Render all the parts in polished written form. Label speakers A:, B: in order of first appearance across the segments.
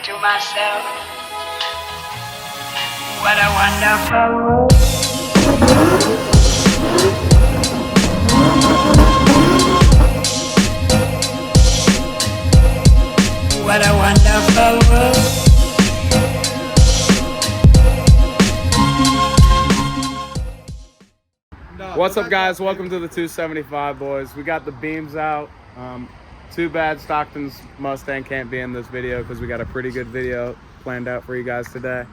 A: to myself, what a wonderful world. What a wonderful world.
B: What's up, guys? Welcome to the 275 boys. We got the beams out. Too bad Stockton's Mustang can't be in this video because we got a pretty good video planned out for you guys today.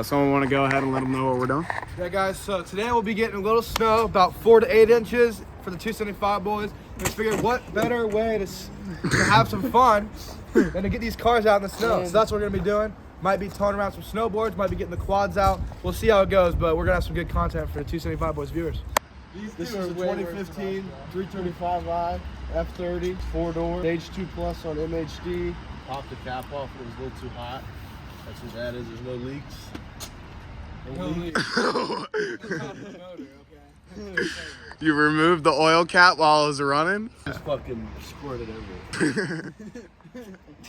B: Someone want to go ahead and let them know what we're doing?
C: Yeah, guys, so today we'll be getting a little snow, about 4 to 8 inches for the 275 boys. We figured what better way to have some fun than to get these cars out in the snow. So that's what we're going to be doing. Might be towing around some snowboards, might be getting the quads out. We'll see how it goes, but we're going to have some good content for the 275 boys viewers.
D: This is a 2015 335i F30 4-door stage 2 plus on MHD. Popped the cap off, it was a little too hot. That's what that is. There's no leaks.
B: You removed the oil cap while it was running?
D: Just fucking squirted everywhere.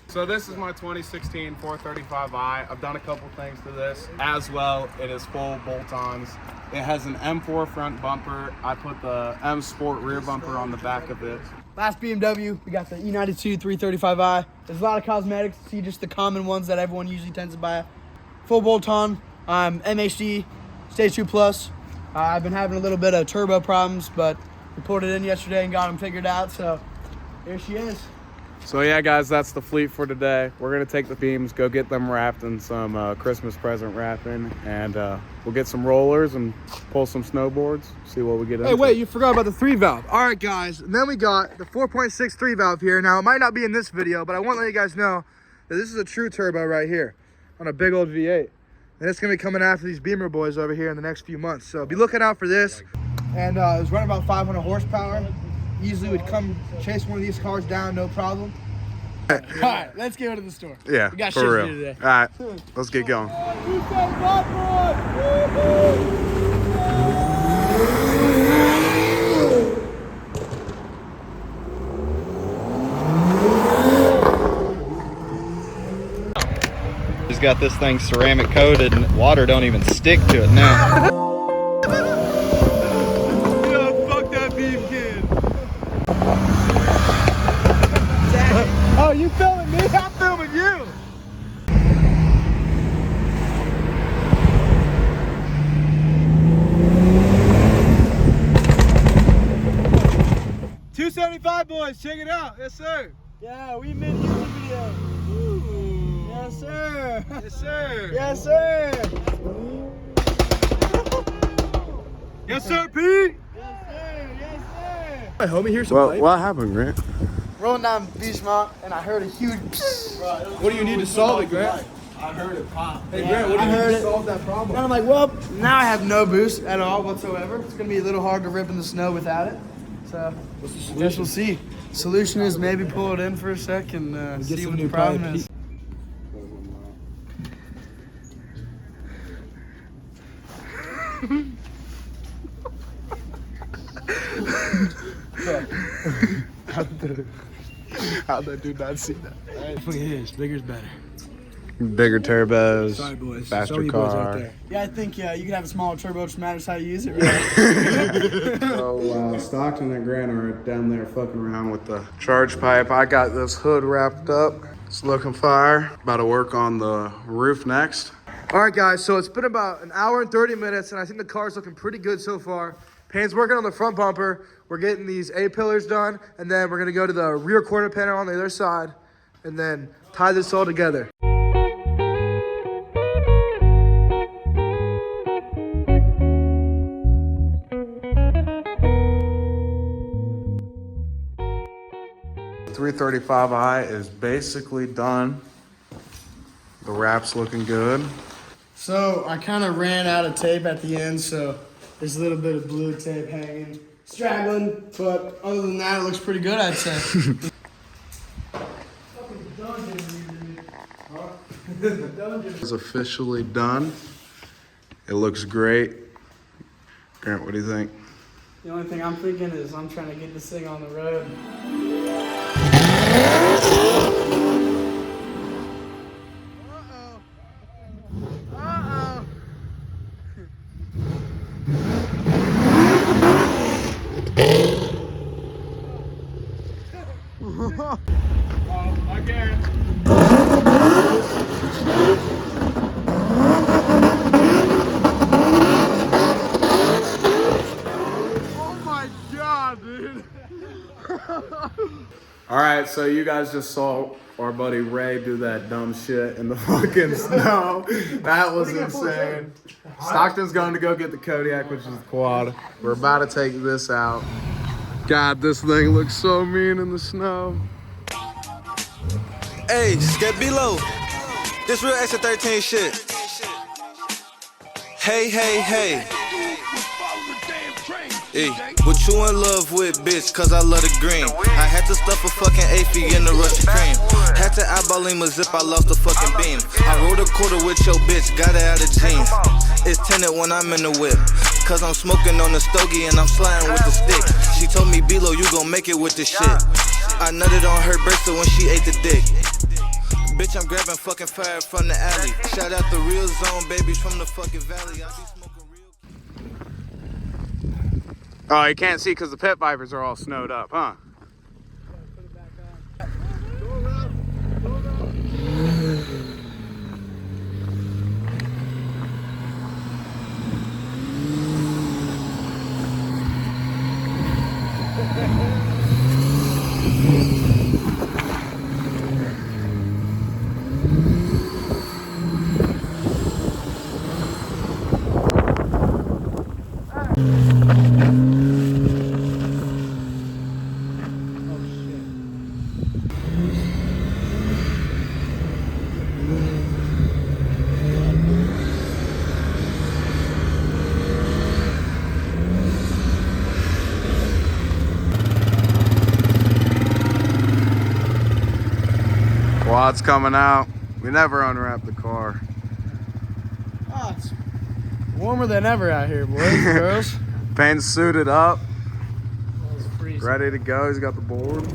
B: So this is my 2016 435i. I've done a couple things to this as well. It is full bolt-ons. It has an M4 front bumper. I put the M Sport rear bumper on the back of it.
C: Last BMW, we got the E92 335i. There's a lot of cosmetics. See just the common ones that everyone usually tends to buy. Full bolt-on, MHD, stage 2 plus. I've been having a little bit of turbo problems, but we pulled it in yesterday and got them figured out, so here she is.
B: So yeah, guys, that's the fleet for today. We're gonna take the beams, go get them wrapped in some Christmas present wrapping, and we'll get some rollers and pull some snowboards, see what we get into.
C: Hey, wait, you forgot about the 3-valve. All right, guys, and then we got the 4.6 3-valve here. Now, it might not be in this video, but I want to let you guys know that this is a true turbo right here on a big old V8. And it's gonna be coming after these Beamer boys over here in the next few months. So be looking out for this. And it was running about 500 horsepower. Easily would come chase one of these cars down, no problem.
E: All right, let's get to the store.
B: Yeah,
E: we got
B: for
E: shit
B: real.
E: to do today.
B: All right, let's get going.
F: He's got this thing ceramic coated and water don't even stick to it now.
C: Oh, you filming me? I'm filming you. $275 boys, check it out. Yes, sir. Yeah, we made a YouTube video. Ooh. Yes, sir. Yes, sir. Yes, sir. Yes, sir, Pete. Yes, sir. Yes, sir. My homie here's some pipe.
B: What happened, Grant?
C: Rolling down Beachmont, and I heard a huge. What do you need to solve it, Grant?
D: I heard it pop.
C: Hey, Grant, what do you need to solve that problem? And I'm like, well, now I have no boost at all whatsoever. It's gonna be a little hard to rip in the snow without it. So, I guess we'll see. Solution is maybe pull it in for a sec and see what the problem is.
B: How'd that dude not see that?
E: Look at this, bigger's better.
B: Bigger turbos,
E: Sorry, boys.
B: faster
E: Sorry, boys out
B: car.
E: there.
C: Yeah, I think you can have a smaller turbo, just matters how you use it. Right?
B: So Stockton and Grant are down there fucking around with the charge pipe. I got this hood wrapped up. It's looking fire. About to work on the roof next.
C: All right, guys, so it's been about an hour and 30 minutes, and I think the car's looking pretty good so far. Pane's working on the front bumper. We're getting these A-pillars done, and then we're gonna go to the rear quarter panel on the other side, and then tie this all together.
B: The 335i is basically done. The wrap's looking good.
E: So I kind of ran out of tape at the end, so there's a little bit of blue tape hanging, straggling, but other than that, it looks pretty good, I'd say.
B: It's officially done. It looks great. Grant, what do you think?
C: The only thing I'm thinking is I'm trying to get this thing on the road.
B: so you guys just saw our buddy Ray do that dumb shit in the fucking snow. That was insane. Stockton's going to go get the Kodiak, which is the quad. We're about to take this out. God, this thing looks so mean in the snow.
G: Hey, get below. This real extra 13 shit. Hey, hey, hey. Hey, what you in love with, bitch, cause I love the green. I had to stuff a fucking AP in the Russian cream. Had to eyeball him as if I lost the fucking beam. I rolled a quarter with your bitch, got it out of jeans. It's tinted when I'm in the whip, cause I'm smoking on the stogie and I'm sliding with the stick. She told me, B-Lo, you gon' make it with this shit. I nutted on her bracelet when she ate the dick. Bitch, I'm grabbing fucking fire from the alley. Shout out the real zone babies from the fucking valley. I be smoking real.
B: Oh, you can't see because the pit vipers are all snowed up, huh? Quad's coming out. We never unwrap the car.
E: Oh, it's warmer than ever out here, boys and girls.
B: Pane's suited up,
E: Oh, it's freezing.
B: ready to go. He's got the board.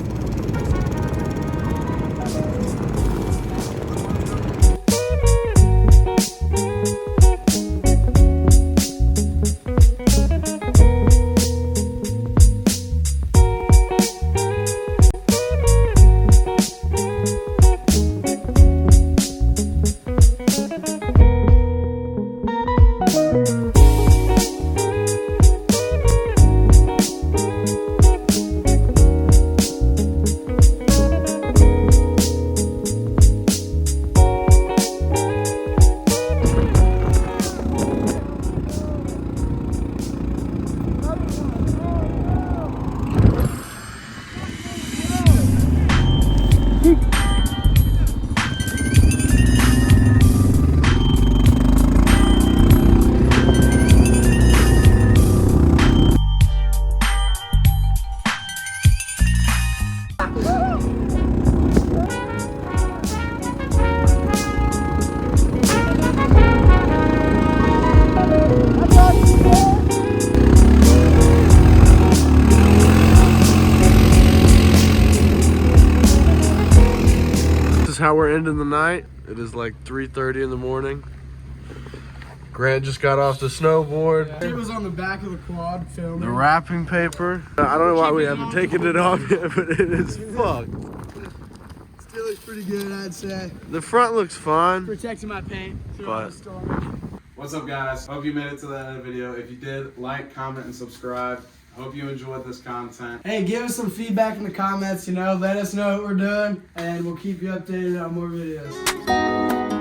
D: How we're ending the night. It is like 3:30 in the morning. Grant just got off the snowboard.
E: He was on the back of the quad filming.
D: The wrapping paper. I don't know why we haven't taken it off yet, but it is fucked.
E: Still looks pretty good, I'd say.
D: The front looks fine.
E: Protecting my paint throughout the storm.
B: What's up, guys? Hope you made it to the end of the video. If you did, like, comment, and subscribe. Hope you enjoyed this content.
E: Hey, give us some feedback in the comments, let us know what we're doing, and we'll keep you updated on more videos.